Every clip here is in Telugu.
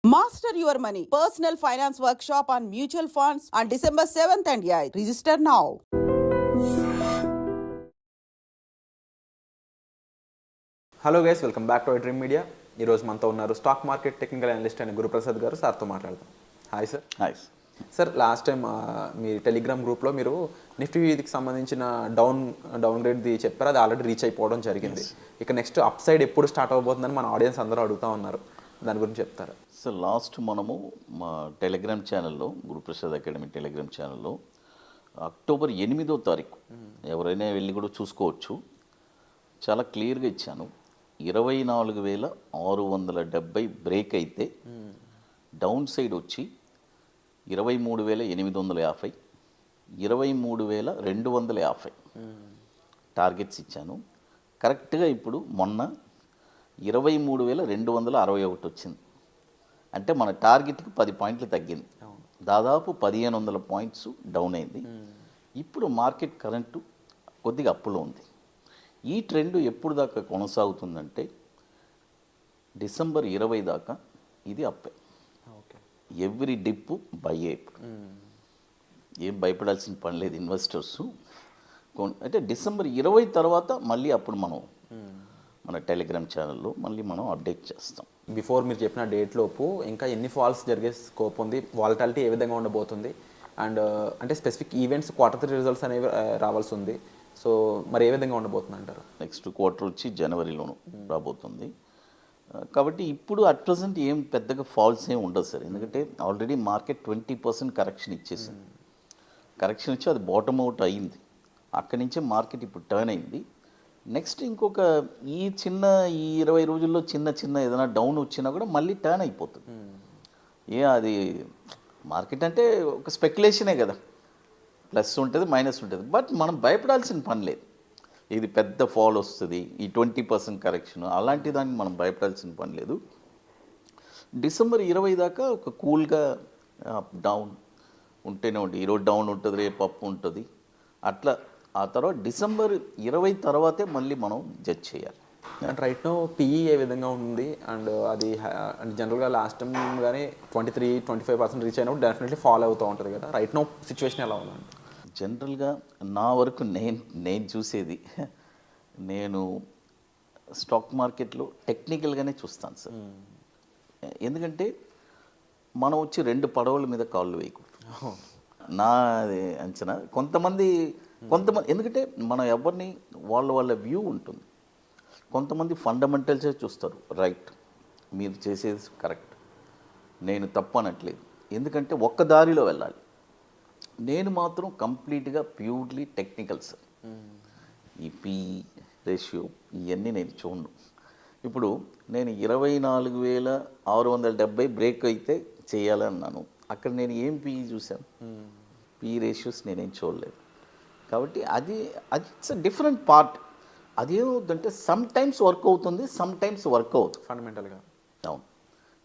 Master your money. Personal finance workshop on mutual funds on December 7th and 8th. Register now. Hello guys, welcome back to dream media. ఈరోజు మనతో ఉన్నారు స్టాక్ మార్కెట్ టెక్నికల్ అనలిస్ట్ అయిన గురుప్రసాద్ గారు. సార్తో మాట్లాడదాం. Hi sir. Hi sir, last time మీ టెలిగ్రామ్ గ్రూప్లో మీరు నిఫ్టీకి సంబంధించిన డౌన్ గ్రేడ్ది చెప్పారు. అది ఆల్రెడీ రీచ్ అయిపోవడం జరిగింది. ఇక నెక్స్ట్ అప్ సైడ్ ఎప్పుడు స్టార్ట్ అవబోతుందని మన ఆడియన్స్ అందరూ అడుగుతూ ఉన్నారు. దాని గురించి చెప్తారా? సార్, లాస్ట్ మనము మా టెలిగ్రామ్ ఛానల్లో, గురుప్రసాద్ అకాడమీ టెలిగ్రామ్ ఛానల్లో అక్టోబర్ 8వ తారీఖు ఎవరైనా వెళ్ళి కూడా చూసుకోవచ్చు. చాలా క్లియర్గా ఇచ్చాను. 24,670 బ్రేక్ అయితే డౌన్ సైడ్ వచ్చి 23,850, 23,250 టార్గెట్స్ ఇచ్చాను. కరెక్ట్గా ఇప్పుడు మొన్న 23,261 వచ్చింది. అంటే మన టార్గెట్కి 10 పాయింట్లు తగ్గింది. దాదాపు 1,500 పాయింట్స్ డౌన్ అయింది. ఇప్పుడు మార్కెట్ కరెంటు కొద్దిగా అప్పులో ఉంది. ఈ ట్రెండ్ ఎప్పుడు దాకా కొనసాగుతుందంటే డిసెంబర్ 20 దాకా ఇది అప్పే. ఎవ్రీ డిప్ బై ఏం భయపడాల్సిన పని లేదు ఇన్వెస్టర్స్. అంటే డిసెంబర్ 20 తర్వాత మళ్ళీ అప్పుడు మనం మన టెలిగ్రామ్ ఛానల్లో మళ్ళీ మనం అప్డేట్ చేస్తాం. బిఫోర్ మీరు చెప్పిన డేట్లోపు ఇంకా ఎన్ని ఫాల్స్ జరిగే స్కోప్ ఉంది, వాలటాలిటీ ఏ విధంగా ఉండబోతుంది, అండ్ అంటే స్పెసిఫిక్ ఈవెంట్స్ క్వార్టర్ 3 రిజల్ట్స్ అనేవి రావాల్సి ఉంది. సో మరి ఏ విధంగా ఉండబోతుంది అంటారు? నెక్స్ట్ క్వార్టర్ వచ్చి జనవరిలోను రాబోతుంది. కాబట్టి ఇప్పుడు అట్ ప్రజెంట్ ఏం పెద్దగా ఫాల్స్ ఏం ఉండదు సార్. ఎందుకంటే ఆల్రెడీ మార్కెట్ 20% కరెక్షన్ ఇచ్చేసింది. కరెక్షన్ ఇచ్చి అది బాటమ్ అవుట్ అయ్యింది. అక్కడి నుంచే మార్కెట్ ఇప్పుడు టర్న్ అయింది. నెక్స్ట్ ఇంకొక ఈ 20 రోజుల్లో చిన్న ఏదైనా డౌన్ వచ్చినా కూడా మళ్ళీ టర్న్ అయిపోతుంది. అది మార్కెట్ అంటే ఒక స్పెక్యులేషనే కదా, ప్లస్ ఉంటుంది మైనస్ ఉంటుంది. బట్ మనం భయపడాల్సిన పని లేదు. ఇది పెద్ద ఫాల్ వస్తుంది, ఈ 20% కరెక్షన్, అలాంటి దానికి మనం భయపడాల్సిన పని లేదు. డిసెంబర్ 20 దాకా ఒక కూల్గా అప్ డౌన్ ఉంటేనే ఉంటుంది. ఈరోజు డౌన్ ఉంటుంది, రేపు అప్ ఉంటుంది. అట్లా ఆ తర్వాత డిసెంబర్ 20 తర్వాతే మళ్ళీ మనం జడ్జ్ చేయాలి. అండ్ రైట్ నో పిఈ ఏ విధంగా ఉంది, అండ్ అది జనరల్గా లాస్ట్ టైం కానీ 23-25% రీచ్ అయినప్పుడు డెఫినెట్లీ ఫాలో అవుతూ ఉంటుంది కదా. రైట్ నో సిచ్యువేషన్ ఎలా ఉందండి? జనరల్గా నా వరకు నేను చూసేది, నేను స్టాక్ మార్కెట్లో టెక్నికల్గానే చూస్తాను సార్. ఎందుకంటే మనం వచ్చి 2 పడవల మీద కాళ్ళు వేయకూడదు. నా అంచనా. కొంతమంది ఎందుకంటే మనం ఎవరిని వాళ్ళ వ్యూ ఉంటుంది. కొంతమంది ఫండమెంటల్సే చూస్తారు. రైట్, మీరు చేసేది కరెక్ట్, నేను తప్పు అనట్లేదు. ఎందుకంటే ఒక్క దారిలో వెళ్ళాలి. నేను మాత్రం కంప్లీట్గా ప్యూర్లీ టెక్నికల్ సార్. ఈ పిఈ రేషియో ఇవన్నీ నేను చూడను. ఇప్పుడు నేను 24,670 బ్రేక్ అయితే చేయాలన్నాను. అక్కడ నేను ఏం పిఈ చూశాను? పిఈ రేషియోస్ నేనేం చూడలేదు. కాబట్టి అది ఇట్స్ డిఫరెంట్ పార్ట్. అదేమవుతుందంటే సమ్ టైమ్స్ వర్క్ అవుతుంది, సమ్ టైమ్స్ వర్క్ అవుతుంది ఫండమెంటల్గా. అవును.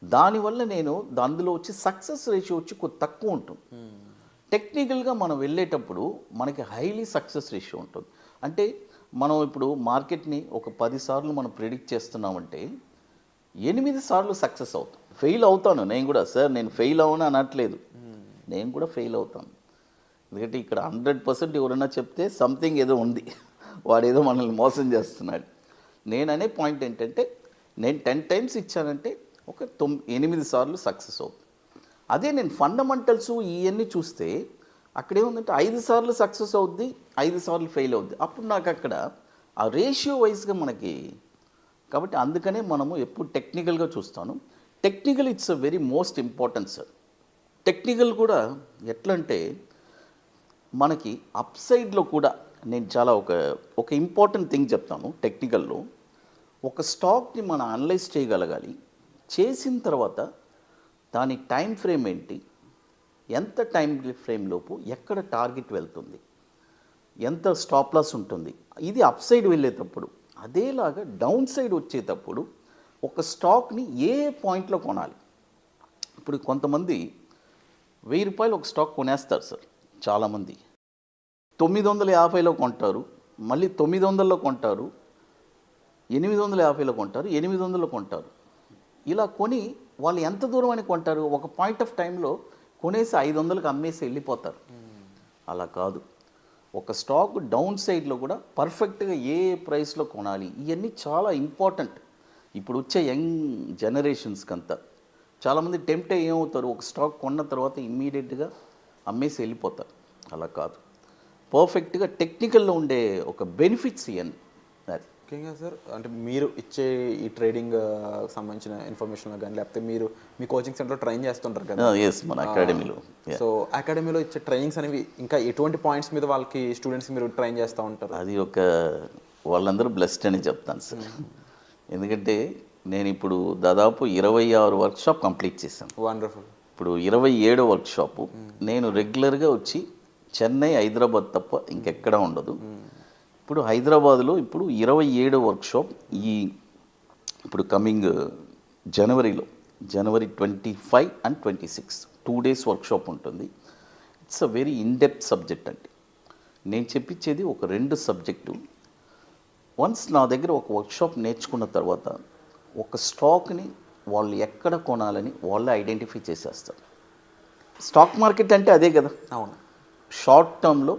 దానివల్ల నేను అందులో వచ్చి సక్సెస్ రేషియో వచ్చి కొద్ది తక్కువ ఉంటుంది. టెక్నికల్గా మనం వెళ్ళేటప్పుడు మనకి హైలీ సక్సెస్ రేషియో ఉంటుంది. అంటే మనం ఇప్పుడు మార్కెట్ని ఒక 10 సార్లు మనం ప్రిడిక్ట్ చేస్తున్నామంటే 8 సార్లు సక్సెస్ అవుతాం. ఫెయిల్ అవుతాను నేను కూడా. సార్ నేను ఫెయిల్ అవును అనట్లేదు, నేను కూడా ఫెయిల్ అవుతాను. ఎందుకంటే ఇక్కడ 100% ఎవరైనా చెప్తే సంథింగ్ ఏదో ఉంది, వాడేదో మనల్ని మోసం చేస్తున్నాడు. నేను అనే పాయింట్ ఏంటంటే నేను 10 టైమ్స్ ఇచ్చానంటే ఒక 8 సార్లు సక్సెస్ అవుతుంది. అదే నేను ఫండమెంటల్స్ ఇవన్నీ చూస్తే అక్కడేముందంటే 5 సార్లు సక్సెస్ అవుద్ది, 5 సార్లు ఫెయిల్ అవుద్ది. అప్పుడు నాకు అక్కడ ఆ రేషియో వైజ్గా మనకి. కాబట్టి అందుకనే మనము ఎప్పుడు టెక్నికల్గా చూస్తాను. Technical it's a very most important sir. Technical కూడా ఎట్లా అంటే మనకి అప్ సైడ్లో కూడా నేను చాలా ఒక ఇంపార్టెంట్ థింగ్ చెప్తాను. టెక్నికల్లో ఒక స్టాక్ని మనం అనలైజ్ చేయగలగాలి. చేసిన తర్వాత దాని టైం ఫ్రేమ్ ఏంటి, ఎంత టైం ఫ్రేమ్ లోపు ఎక్కడ టార్గెట్ వెళ్తుంది, ఎంత స్టాప్ లాస్ ఉంటుంది, ఇది అప్ సైడ్ వెళ్ళేటప్పుడు. అదేలాగా డౌన్ సైడ్ వచ్చేటప్పుడు ఒక స్టాక్ని ఏ పాయింట్లో కొనాలి. ఇప్పుడు కొంతమంది 1000 రూపాయలు ఒక స్టాక్ కొనేస్తారు సార్. చాలామంది 950లో కొంటారు, మళ్ళీ 900లో కొంటారు, 850లో కొంటారు, 800లో కొంటారు. ఇలా కొని వాళ్ళు ఎంత దూరం అని కొంటారు? ఒక పాయింట్ ఆఫ్ టైంలో కొనేసి 500కి అమ్మేసి వెళ్ళిపోతారు. అలా కాదు. ఒక స్టాక్ డౌన్ సైడ్లో కూడా పర్ఫెక్ట్గా ఏ ప్రైస్లో కొనాలి, ఇవన్నీ చాలా ఇంపార్టెంట్. ఇప్పుడు వచ్చే యంగ్ జనరేషన్స్కి అంతా చాలామంది టెంప్ట్ ఏమవుతారు, ఒక స్టాక్ కొన్న తర్వాత ఇమ్మీడియట్గా అమ్మేసి వెళ్ళిపోతారు. అలా కాదు. పర్ఫెక్ట్గా టెక్నికల్లో ఉండే ఒక బెనిఫిట్స్ ఇవన్నీ. అది ముఖ్యంగా సార్ అంటే మీరు ఇచ్చే ఈ ట్రేడింగ్ సంబంధించిన ఇన్ఫర్మేషన్ కానీ లేకపోతే మీరు మీ కోచింగ్ సెంటర్లో ట్రైన్ చేస్తుంటారు కదా. ఎస్, మన అకాడమీలో. సో అకాడమీలో ఇచ్చే ట్రైనింగ్స్ అనేవి ఇంకా ఎటువంటి పాయింట్స్ మీద వాళ్ళకి స్టూడెంట్స్ మీరు ట్రైన్ చేస్తూ ఉంటారు? అది ఒక వాళ్ళందరూ బ్లెస్డ్ అని చెప్తాను సార్. ఎందుకంటే నేను ఇప్పుడు దాదాపు 26 వర్క్షాప్ కంప్లీట్ చేశాను. వండర్ఫుల్. ఇప్పుడు 27వ వర్క్షాపు నేను రెగ్యులర్గా వచ్చి చెన్నై, హైదరాబాద్ తప్ప ఇంకెక్కడా ఉండదు. ఇప్పుడు హైదరాబాద్లో ఇప్పుడు 27వ వర్క్షాప్ ఇప్పుడు కమింగ్ జనవరి 25 and 26 2 days వర్క్షాప్ ఉంటుంది. It's a very in-depth subject అండి. నేను చెప్పించేది ఒక 2 సబ్జెక్టు. వన్స్ నా దగ్గర ఒక వర్క్షాప్ నేర్చుకున్న తర్వాత ఒక స్టాక్ని వాళ్ళు ఎక్కడ కొనాలని వాళ్ళే ఐడెంటిఫై చేసేస్తారు. స్టాక్ మార్కెట్ అంటే అదే కదా. అవును. షార్ట్ టర్మ్లో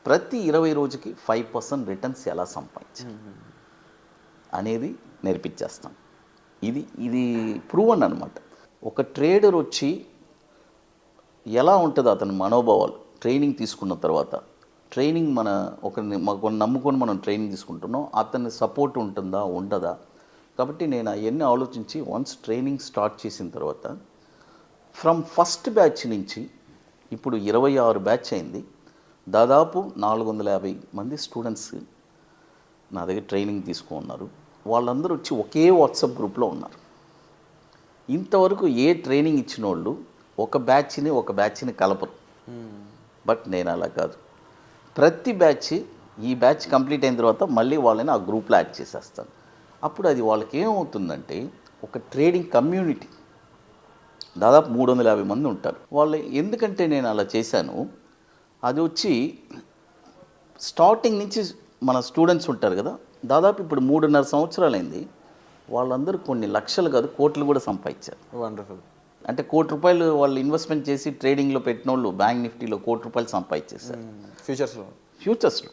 ప్రతి 20 రోజుకి 5% రిటర్న్స్ ఎలా సంపాదించాలి అనేది నేర్పించేస్తాం. ఇది ప్రూవన్ అనమాట. ఒక ట్రేడర్ వచ్చి ఎలా ఉంటుంది అతని మనోభావాలు ట్రైనింగ్ తీసుకున్న తర్వాత, ట్రైనింగ్ ఒకరిని నమ్ముకొని మనం ట్రైనింగ్ తీసుకుంటున్నాం, అతని సపోర్ట్ ఉంటుందా ఉండదా. కాబట్టి నేను అవన్నీ ఆలోచించి వన్స్ ట్రైనింగ్ స్టార్ట్ చేసిన తర్వాత ఫ్రమ్ ఫస్ట్ బ్యాచ్ నుంచి ఇప్పుడు 26 బ్యాచ్ అయింది. దాదాపు 450 మంది స్టూడెంట్స్ నా దగ్గర ట్రైనింగ్ తీసుకున్నారు. వాళ్ళందరూ వచ్చి ఒకే వాట్సాప్ గ్రూప్లో ఉన్నారు. ఇంతవరకు ఏ ట్రైనింగ్ ఇచ్చిన వాళ్ళు ఒక బ్యాచ్ని కలపరు. బట్ నేను అలా కాదు. ప్రతి బ్యాచ్ ఈ బ్యాచ్ కంప్లీట్ అయిన తర్వాత మళ్ళీ వాళ్ళని ఆ గ్రూప్లో యాడ్ చేసేస్తాను. అప్పుడు అది వాళ్ళకి ఏమవుతుందంటే ఒక ట్రేడింగ్ కమ్యూనిటీ దాదాపు 350 మంది ఉంటారు. వాళ్ళు ఎందుకంటే నేను అలా చేశాను, అది వచ్చి స్టార్టింగ్ నుంచి మన స్టూడెంట్స్ ఉంటారు కదా, దాదాపు ఇప్పుడు 3.5 సంవత్సరాలైంది. వాళ్ళందరూ కొన్ని లక్షలు కాదు కోట్లు కూడా సంపాదించారు. వండర్ఫుల్. అంటే ₹1 వాళ్ళు ఇన్వెస్ట్మెంట్ చేసి ట్రేడింగ్లో పెట్టిన వాళ్ళు బ్యాంక్ నిఫ్టీలో ₹1 సంపాదించేశారు. ఫ్యూచర్స్లో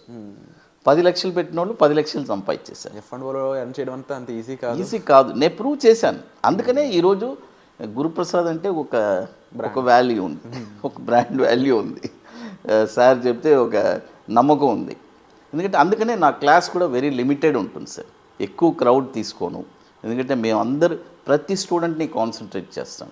10 లక్షలు పెట్టిన వాళ్ళు 10 లక్షలు సంపాదించేశారు. F&Oలో ఎర్న్ చేయడం అంతా అంత ఈజీ కాదు. నేను ప్రూవ్ చేశాను. అందుకనే ఈరోజు గురుప్రసాద్ అంటే ఒక వాల్యూ ఉంది, ఒక బ్రాండ్ వాల్యూ ఉంది. సార్ చెప్తే ఒక నమ్మకం ఉంది. అందుకనే నా క్లాస్ కూడా వెరీ లిమిటెడ్ ఉంటుంది సార్. ఎక్కువ క్రౌడ్ తీసుకోను. ఎందుకంటే మేమందరూ ప్రతి స్టూడెంట్ని కాన్సన్ట్రేట్ చేస్తాం.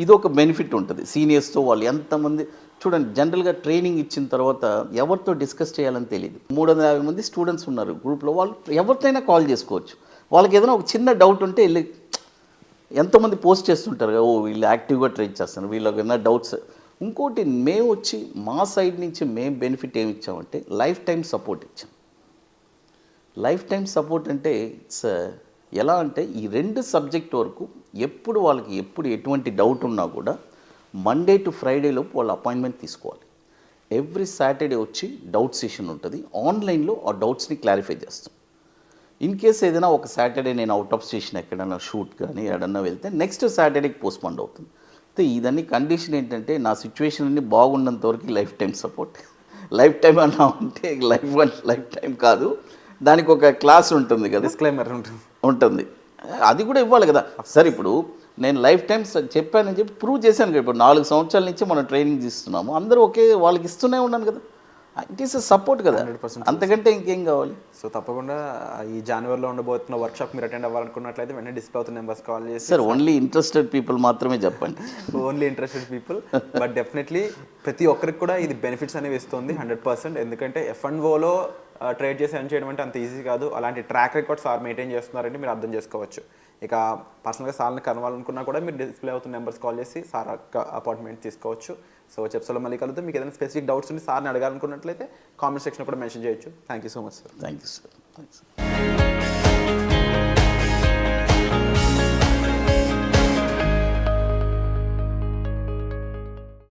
ఇది ఒక బెనిఫిట్ ఉంటుంది. సీనియర్స్తో వాళ్ళు ఎంతమంది చూడండి, జనరల్గా ట్రైనింగ్ ఇచ్చిన తర్వాత ఎవరితో డిస్కస్ చేయాలని తెలియదు. 350 మంది స్టూడెంట్స్ ఉన్నారు గ్రూప్లో. వాళ్ళు ఎవరితోనైనా కాల్ చేసుకోవచ్చు. వాళ్ళకి ఏదైనా ఒక చిన్న డౌట్ ఉంటే వెళ్ళి ఎంతోమంది పోస్ట్ చేస్తుంటారు, వీళ్ళు యాక్టివ్గా ట్రేడ్ చేస్తారు, వీళ్ళకి ఏమైనా డౌట్స్. ఇంకోటి మేము వచ్చి మా సైడ్ నుంచి మేము బెనిఫిట్ ఏమి ఇచ్చామంటే లైఫ్ టైం సపోర్ట్ ఇచ్చాం. లైఫ్ టైం సపోర్ట్ అంటే ఇట్స్ ఎలా అంటే ఈ 2 సబ్జెక్ట్ వరకు ఎప్పుడు ఎటువంటి డౌట్ ఉన్నా కూడా మండే టు ఫ్రైడే లోపు వాళ్ళ అపాయింట్మెంట్ తీసుకోవాలి. ఎవ్రీ సాటర్డే వచ్చి డౌట్ సెషన్ ఉంటుంది. ఆన్లైన్లో ఆ డౌట్స్ని క్లారిఫై చేస్తాం. ఇన్ కేస్ ఏదైనా ఒక సాటర్డే నేను అవుట్ ఆఫ్ స్టేషన్ ఎక్కడైనా షూట్ కానీ ఎక్కడన్నా వెళ్తే నెక్స్ట్ సాటర్డేకి పోస్ట్పోండ్ అవుతుంది. అయితే ఇదన్నీ కండిషన్ ఏంటంటే నా సిచ్యువేషన్ అన్ని బాగున్నంత వరకు life time support. Life time అన్నా ఉంటే లైఫ్ టైం కాదు, దానికి ఒక క్లాస్ ఉంటుంది కదా, డిస్క్లైమర్ ఉంటుంది. అది కూడా ఇవ్వాలి కదా సార్. ఇప్పుడు నేను లైఫ్ టైం చెప్పానని చెప్పి ప్రూవ్ చేశాను కదా. ఇప్పుడు 4 సంవత్సరాల నుంచి మనం ట్రైనింగ్ ఇస్తున్నాము, అందరూ వాళ్ళకి ఇస్తూనే ఉన్నాను కదా. ఇట్ ఈస్ సపోర్ట్ కదా, 100%. అంతకంటే ఇంకేం కావాలి. సో తప్పకుండా ఈ జనవరిలో ఉండబోతున్న వర్క్షాప్ మీరు అటెండ్ అవ్వాలనుకున్నట్లయితే వెంటనే డిస్ప్లే అవుతున్న నెంబర్స్ కాల్ చేసి సార్ ఓన్లీ ఇంట్రెస్టెడ్ పీపుల్ మాత్రమే చెప్పండి. Only interested people. But definitely ప్రతి ఒక్కరికి కూడా ఇది బెనిఫిట్స్ అనేవి ఇస్తుంది 100%. ఎందుకంటే F&Oలో ట్రేడ్ చేసి ఎర్న్ చేయడం అంటే అంత ఈజీ కాదు. అలాంటి ట్రాక్ రికార్డ్ సార్ మెయింటైన్ చేస్తున్నారంటే మీరు అర్థం చేసుకోవచ్చు. ఇక పర్సనల్గా సార్ని కలవాలనుకున్నా కూడా మీరు డిస్ప్లే అవుతున్న నెంబర్స్ కాల్ చేసి సార్ అపాయింట్మెంట్ తీసుకోవచ్చు. సో చెప్స్లో మళ్ళీ కలుద్దాం. మీకు ఏదైనా స్పెసిఫిక్ డౌట్స్ ఉంటే సార్ని అడగాలనుకున్నట్లయితే కామెంట్ సెక్షన్ కూడా మెన్షన్ చేయొచ్చు. Thank you so much sir. Thank you sir.